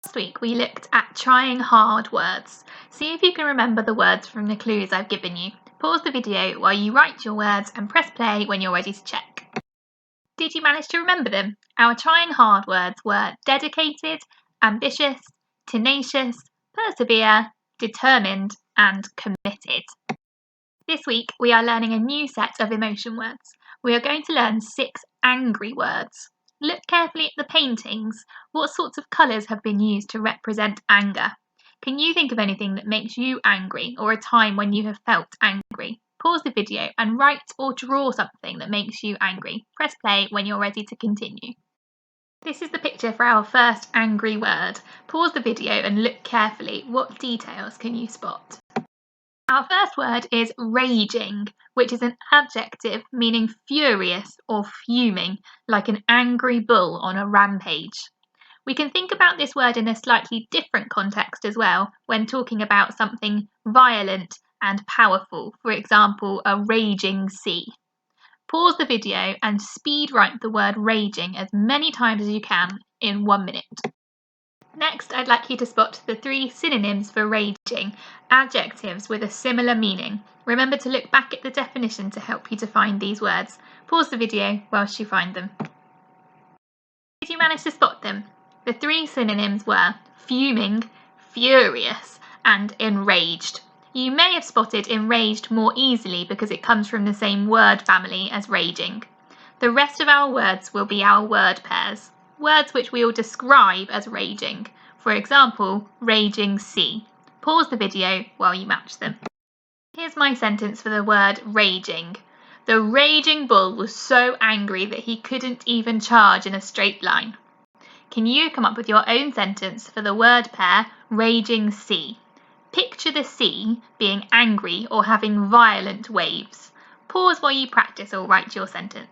Last week we looked at trying hard words. See if you can remember the words from the clues I've given you. Pause the video while you write your words and press play when you're ready to check. Did you manage to remember them? Our trying hard words were dedicated, ambitious, tenacious, persevere, determined and committed. This week we are learning a new set of emotion words. We are going to learn 6 angry words. Look carefully at the paintings. What sorts of colours have been used to represent anger? Can you think of anything that makes you angry or a time when you have felt angry? Pause the video and write or draw something that makes you angry. Press play when you're ready to continue. This is the picture for our first angry word. Pause the video and look carefully. What details can you spot? Our first word is raging, which is an adjective meaning furious or fuming, like an angry bull on a rampage. We can think about this word in a slightly different context as well when talking about something violent and powerful, for example, a raging sea. Pause the video and speed write the word raging as many times as you can in 1 minute. Next, I'd like you to spot the 3 synonyms for raging, adjectives with a similar meaning. Remember to look back at the definition to help you to find these words. Pause the video whilst you find them. Did you manage to spot them? The 3 synonyms were fuming, furious, and enraged. You may have spotted enraged more easily because it comes from the same word family as raging. The rest of our words will be our word pairs. Words which we will describe as raging. For example, raging sea. Pause the video while you match them. Here's my sentence for the word raging. The raging bull was so angry that he couldn't even charge in a straight line. Can you come up with your own sentence for the word pair raging sea? Picture the sea being angry or having violent waves. Pause while you practice or write your sentence.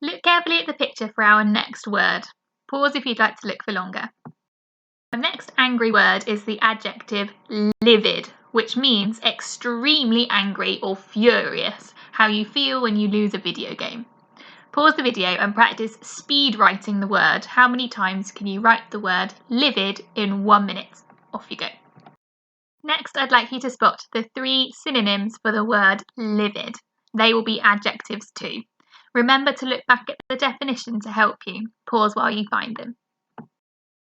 Look carefully at the picture for our next word. Pause if you'd like to look for longer. Our next angry word is the adjective livid, which means extremely angry or furious, how you feel when you lose a video game. Pause the video and practice speed writing the word. How many times can you write the word livid in 1 minute? Off you go. Next, I'd like you to spot the 3 synonyms for the word livid. They will be adjectives too. Remember to look back at the definition to help you. Pause while you find them.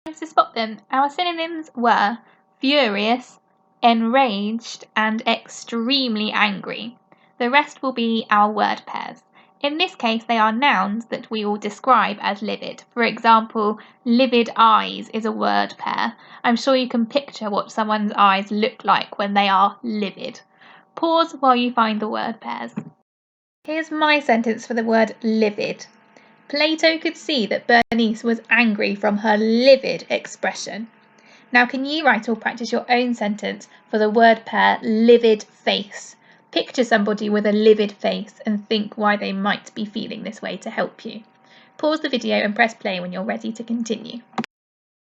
To spot them, our synonyms were furious, enraged, and extremely angry. The rest will be our word pairs. In this case, they are nouns that we will describe as livid. For example, livid eyes is a word pair. I'm sure you can picture what someone's eyes look like when they are livid. Pause while you find the word pairs. Here's my sentence for the word livid. Plato could see that Bernice was angry from her livid expression. Now can you write or practice your own sentence for the word pair livid face? Picture somebody with a livid face and think why they might be feeling this way to help you. Pause the video and press play when you're ready to continue.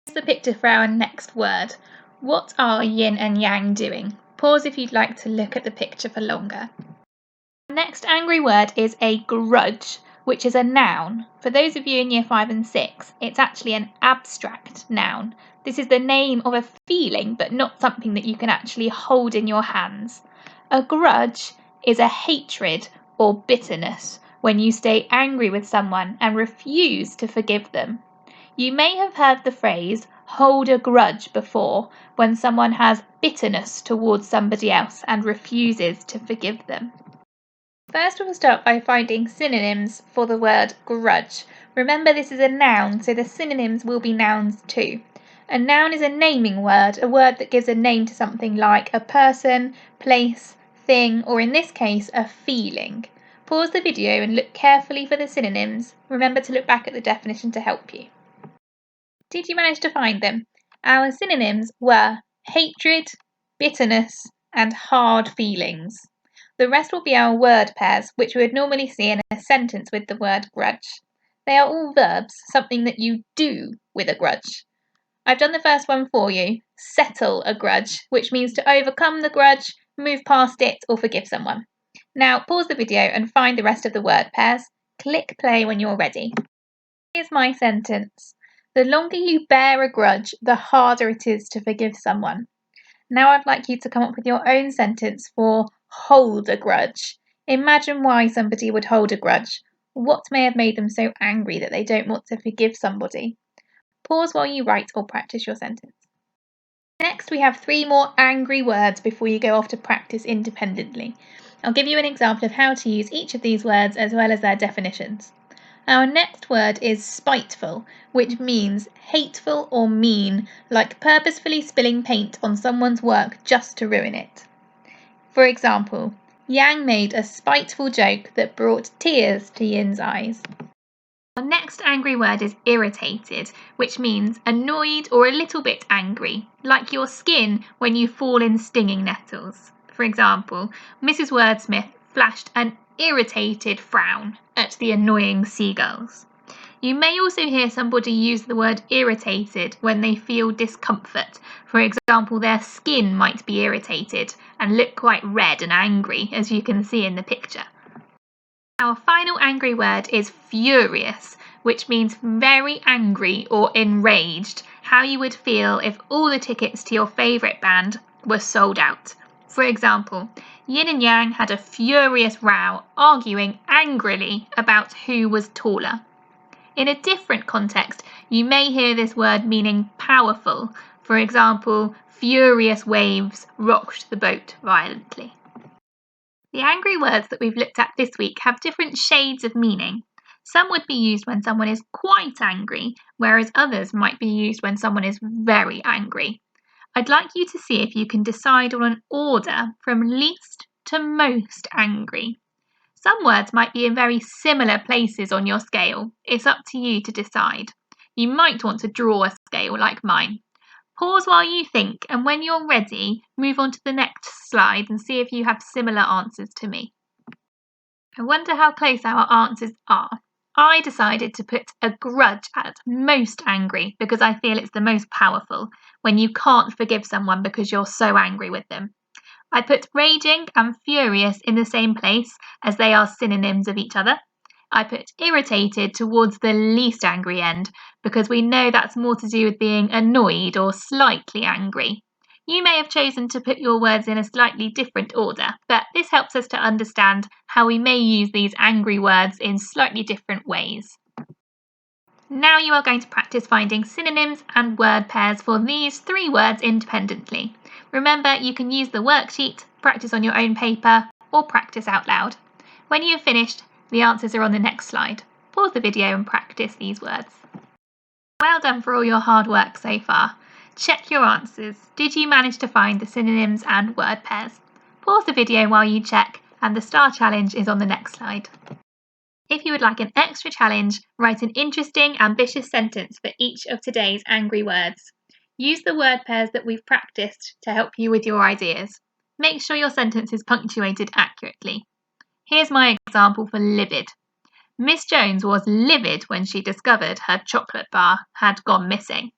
Here's the picture for our next word. What are yin and yang doing? Pause if you'd like to look at the picture for longer. The next angry word is a grudge, which is a noun. For those of you in year 5 and 6, it's actually an abstract noun. This is the name of a feeling, but not something that you can actually hold in your hands. A grudge is a hatred or bitterness when you stay angry with someone and refuse to forgive them. You may have heard the phrase hold a grudge before when someone has bitterness towards somebody else and refuses to forgive them. First, we'll start by finding synonyms for the word grudge. Remember, this is a noun, so the synonyms will be nouns too. A noun is a naming word, a word that gives a name to something like a person, place, thing, or in this case, a feeling. Pause the video and look carefully for the synonyms. Remember to look back at the definition to help you. Did you manage to find them? Our synonyms were hatred, bitterness, and hard feelings. The rest will be our word pairs, which we would normally see in a sentence with the word grudge. They are all verbs, something that you do with a grudge. I've done the first one for you, settle a grudge, which means to overcome the grudge, move past it, or forgive someone. Now pause the video and find the rest of the word pairs. Click play when you're ready. Here's my sentence. The longer you bear a grudge, the harder it is to forgive someone. Now I'd like you to come up with your own sentence for hold a grudge. Imagine why somebody would hold a grudge. What may have made them so angry that they don't want to forgive somebody? Pause while you write or practice your sentence. Next, we have 3 more angry words before you go off to practice independently. I'll give you an example of how to use each of these words as well as their definitions. Our next word is spiteful, which means hateful or mean, like purposefully spilling paint on someone's work just to ruin it. For example, Yang made a spiteful joke that brought tears to Yin's eyes. Our next angry word is irritated, which means annoyed or a little bit angry, like your skin when you fall in stinging nettles. For example, Mrs. Wordsmith flashed an irritated frown at the annoying seagulls. You may also hear somebody use the word irritated when they feel discomfort. For example, their skin might be irritated and look quite red and angry, as you can see in the picture. Our final angry word is furious, which means very angry or enraged, how you would feel if all the tickets to your favourite band were sold out. For example, Yin and Yang had a furious row, arguing angrily about who was taller. In a different context, you may hear this word meaning powerful. For example, furious waves rocked the boat violently. The angry words that we've looked at this week have different shades of meaning. Some would be used when someone is quite angry, whereas others might be used when someone is very angry. I'd like you to see if you can decide on an order from least to most angry. Some words might be in very similar places on your scale. It's up to you to decide. You might want to draw a scale like mine. Pause while you think, and when you're ready, move on to the next slide and see if you have similar answers to me. I wonder how close our answers are. I decided to put a grudge at most angry because I feel it's the most powerful, when you can't forgive someone because you're so angry with them. I put raging and furious in the same place as they are synonyms of each other. I put irritated towards the least angry end because we know that's more to do with being annoyed or slightly angry. You may have chosen to put your words in a slightly different order, but this helps us to understand how we may use these angry words in slightly different ways. Now you are going to practice finding synonyms and word pairs for these 3 words independently. Remember, you can use the worksheet, practice on your own paper, or practice out loud. When you have finished, the answers are on the next slide. Pause the video and practice these words. Well done for all your hard work so far. Check your answers. Did you manage to find the synonyms and word pairs? Pause the video while you check, and the star challenge is on the next slide. If you would like an extra challenge, write an interesting, ambitious sentence for each of today's angry words. Use the word pairs that we've practiced to help you with your ideas. Make sure your sentence is punctuated accurately. Here's my example for livid. Miss Jones was livid when she discovered her chocolate bar had gone missing.